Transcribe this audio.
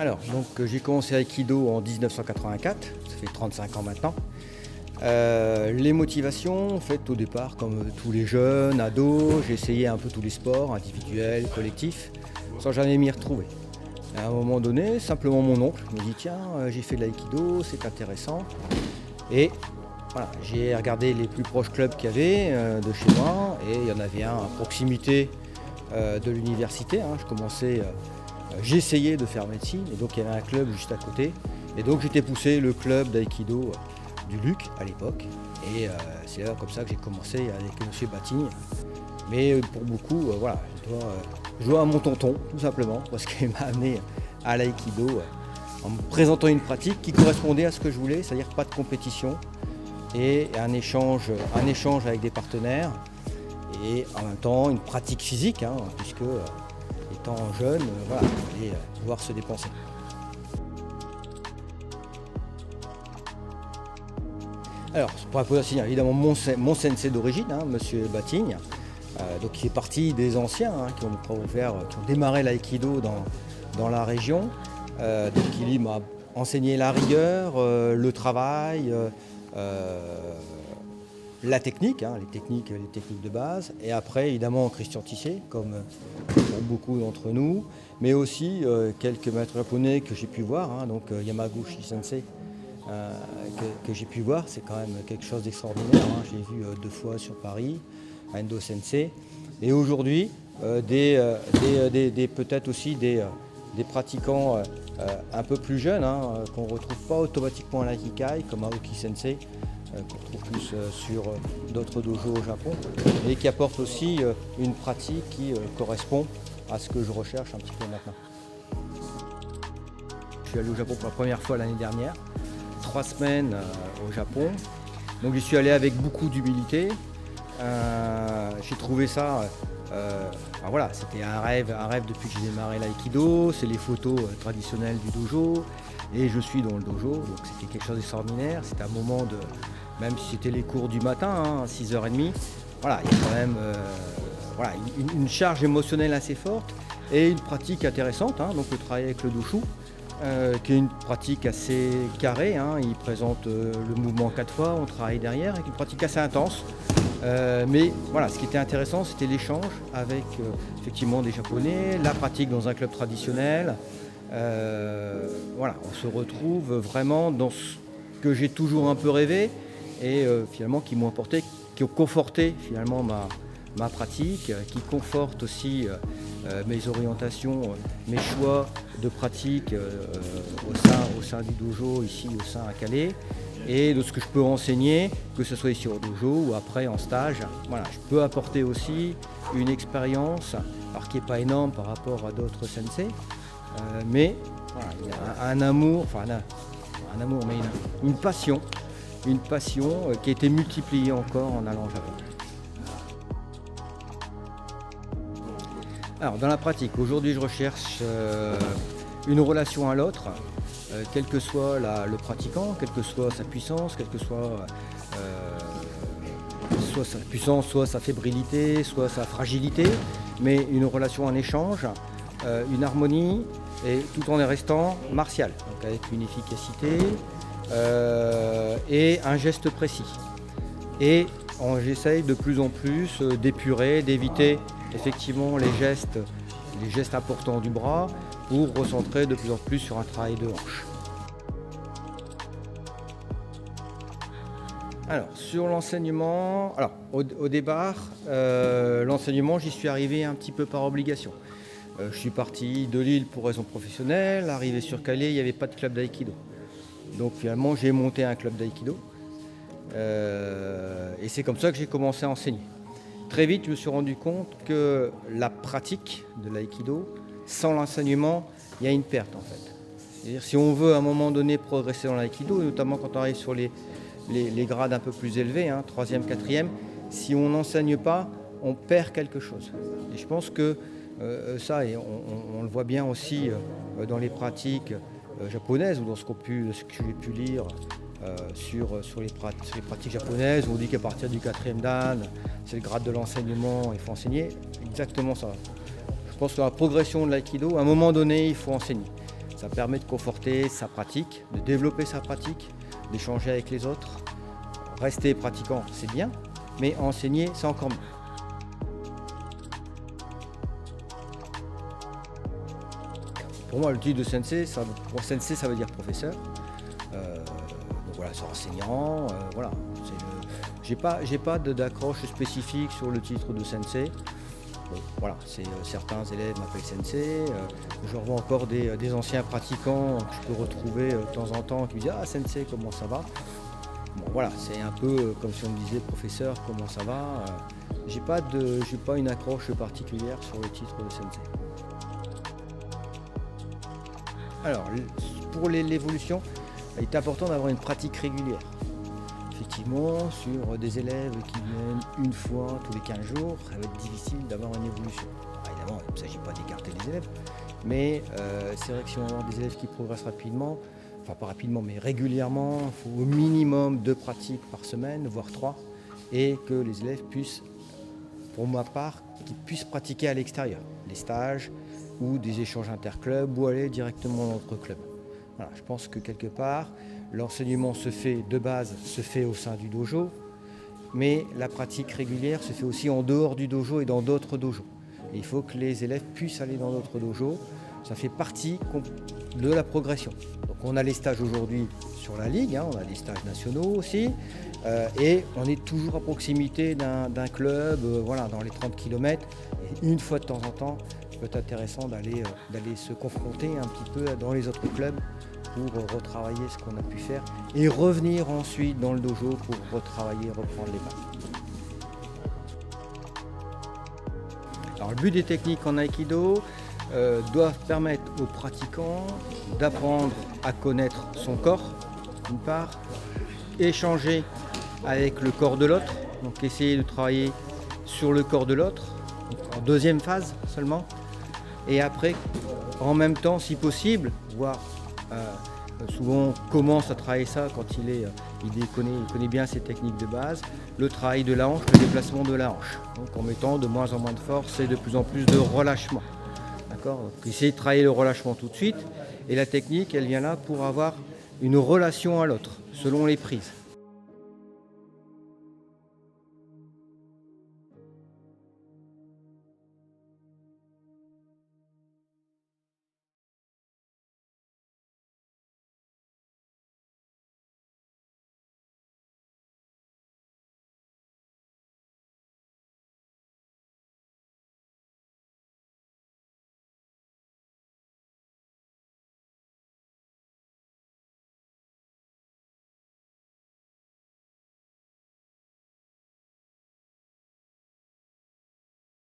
Alors, j'ai commencé l'aïkido en 1984, ça fait 35 ans maintenant. Les motivations, en fait, au départ, comme tous les jeunes, ados, j'ai essayé un peu tous les sports, individuels, collectifs, sans jamais m'y retrouver. À un moment donné, simplement mon oncle me dit tiens, j'ai fait de l'aïkido, c'est intéressant. Et voilà, j'ai regardé les plus proches clubs qu'il y avait de chez moi, et il y en avait un à proximité de l'université. J'essayais de faire médecine, et donc il y avait un club juste à côté. Et donc j'étais poussé le club d'aïkido du Luc à l'époque. Et c'est là comme ça que j'ai commencé avec M. Batigne. Mais pour beaucoup, je dois à mon tonton, tout simplement, parce qu'il m'a amené à l'aïkido en me présentant une pratique qui correspondait à ce que je voulais, c'est-à-dire pas de compétition et un échange avec des partenaires et en même temps une pratique physique, puisque étant jeune, il fallait pouvoir se dépenser. Alors, pour la position, évidemment, mon sensei d'origine, Monsieur Batigne, qui fait partie des anciens qui ont démarré l'aïkido dans la région. Il m'a enseigné la rigueur, le travail, la technique, les techniques de base. Et après, évidemment, Christian Tissier, comme pour beaucoup d'entre nous, mais aussi quelques maîtres japonais que j'ai pu voir, Yamaguchi Sensei, que j'ai pu voir, c'est quand même quelque chose d'extraordinaire. Je l'ai vu 2 fois sur Paris, Endo Sensei. Et aujourd'hui, peut-être aussi des pratiquants un peu plus jeunes, qu'on ne retrouve pas automatiquement à l'Aikikai, comme Aoki Sensei, qu'on retrouve plus sur d'autres dojos au Japon, et qui apportent aussi une pratique qui correspond à ce que je recherche un petit peu maintenant. Je suis allé au Japon pour la première fois l'année dernière, 3 semaines au Japon. Donc j'y suis allé avec beaucoup d'humilité. J'ai trouvé ça, c'était un rêve depuis que j'ai démarré l'aïkido. C'est les photos traditionnelles du dojo et je suis dans le dojo, donc c'était quelque chose d'extraordinaire. C'était un moment même si c'était les cours du matin, à 6h30, il y a quand même une charge émotionnelle assez forte et une pratique intéressante, donc le travail avec le doshu. Qui est une pratique assez carrée, il présente le mouvement 4 fois, on travaille derrière, avec une pratique assez intense. Mais ce qui était intéressant, c'était l'échange avec effectivement des Japonais, la pratique dans un club traditionnel. On se retrouve vraiment dans ce que j'ai toujours un peu rêvé et finalement qui m'ont apporté, qui ont conforté finalement ma pratique, qui conforte aussi mes orientations, mes choix de pratique au sein du dojo, ici au sein à Calais, et de ce que je peux enseigner, que ce soit ici au dojo ou après en stage. Je peux apporter aussi une expérience, alors qui n'est pas énorme par rapport à d'autres sensei, mais il y a un amour, mais une passion qui a été multipliée encore en allant au Japon. Alors dans la pratique, aujourd'hui je recherche une relation à l'autre, quel que soit le pratiquant, quelle que soit sa puissance, quelle que soit sa puissance, soit sa fébrilité, soit sa fragilité, mais une relation en échange, une harmonie, et tout en restant martial, donc avec une efficacité et un geste précis. Et j'essaye de plus en plus d'épurer, d'éviter effectivement les gestes importants du bras pour recentrer de plus en plus sur un travail de hanche. Alors sur l'enseignement, au départ, l'enseignement j'y suis arrivé un petit peu par obligation. Je suis parti de Lille pour raison professionnelle, arrivé sur Calais, il n'y avait pas de club d'aïkido. Donc finalement j'ai monté un club d'aïkido et c'est comme ça que j'ai commencé à enseigner. Très vite, je me suis rendu compte que la pratique de l'aïkido, sans l'enseignement, il y a une perte en fait. C'est-à-dire, si on veut à un moment donné progresser dans l'aïkido, et notamment quand on arrive sur les grades un peu plus élevés, 3e, 4e, si on n'enseigne pas, on perd quelque chose. Et je pense que ça, et on le voit bien aussi dans les pratiques japonaises ou dans ce que j'ai pu lire sur les pratiques japonaises, où on dit qu'à partir du 4e dan, c'est le grade de l'enseignement, il faut enseigner. Exactement ça. Je pense que dans la progression de l'aïkido, à un moment donné, il faut enseigner. Ça permet de conforter sa pratique, de développer sa pratique, d'échanger avec les autres. Rester pratiquant, c'est bien, mais enseigner, c'est encore mieux. Pour moi, le titre de sensei, sensei, ça veut dire professeur. Donc voilà, c'est enseignant. Voilà. J'ai pas d'accroche spécifique sur le titre de sensei. Bon, voilà, certains élèves m'appellent sensei. Je revois encore des anciens pratiquants que je peux retrouver de temps en temps qui me disent « Ah, sensei, comment ça va ?» Bon, voilà, c'est un peu comme si on me disait « Professeur, comment ça va ?» J'ai pas une accroche particulière sur le titre de sensei. Alors, pour l'évolution, il est important d'avoir une pratique régulière. Effectivement, sur des élèves qui viennent une fois tous les 15 jours, ça va être difficile d'avoir une évolution. Alors, évidemment, il ne s'agit pas d'écarter les élèves, mais c'est vrai que si on a des élèves qui progressent rapidement, enfin pas rapidement, mais régulièrement, il faut au minimum 2 pratiques par semaine, voire 3, et que les élèves puissent, pour ma part, qu'ils puissent pratiquer à l'extérieur, les stages ou des échanges interclubs ou aller directement dans notre club. Voilà, je pense que quelque part, l'enseignement de base se fait au sein du dojo, mais la pratique régulière se fait aussi en dehors du dojo et dans d'autres dojos. Et il faut que les élèves puissent aller dans d'autres dojos. Ça fait partie de la progression. Donc on a les stages aujourd'hui sur la ligue, on a des stages nationaux aussi, et on est toujours à proximité d'un club, voilà, dans les 30 km. Et une fois de temps en temps, ça peut être intéressant d'aller se confronter un petit peu dans les autres clubs pour retravailler ce qu'on a pu faire et revenir ensuite dans le dojo pour retravailler, reprendre les bases. Alors, le but des techniques en Aïkido doivent permettre aux pratiquants d'apprendre à connaître son corps, d'une part, échanger avec le corps de l'autre, donc essayer de travailler sur le corps de l'autre, en deuxième phase seulement, et après, en même temps, si possible, voire souvent on commence à travailler ça quand il connaît bien ses techniques de base, le travail de la hanche, le déplacement de la hanche, donc en mettant de moins en moins de force et de plus en plus de relâchement. D'accord ? Donc, essayer de travailler le relâchement tout de suite, et la technique, elle vient là pour avoir une relation à l'autre, selon les prises.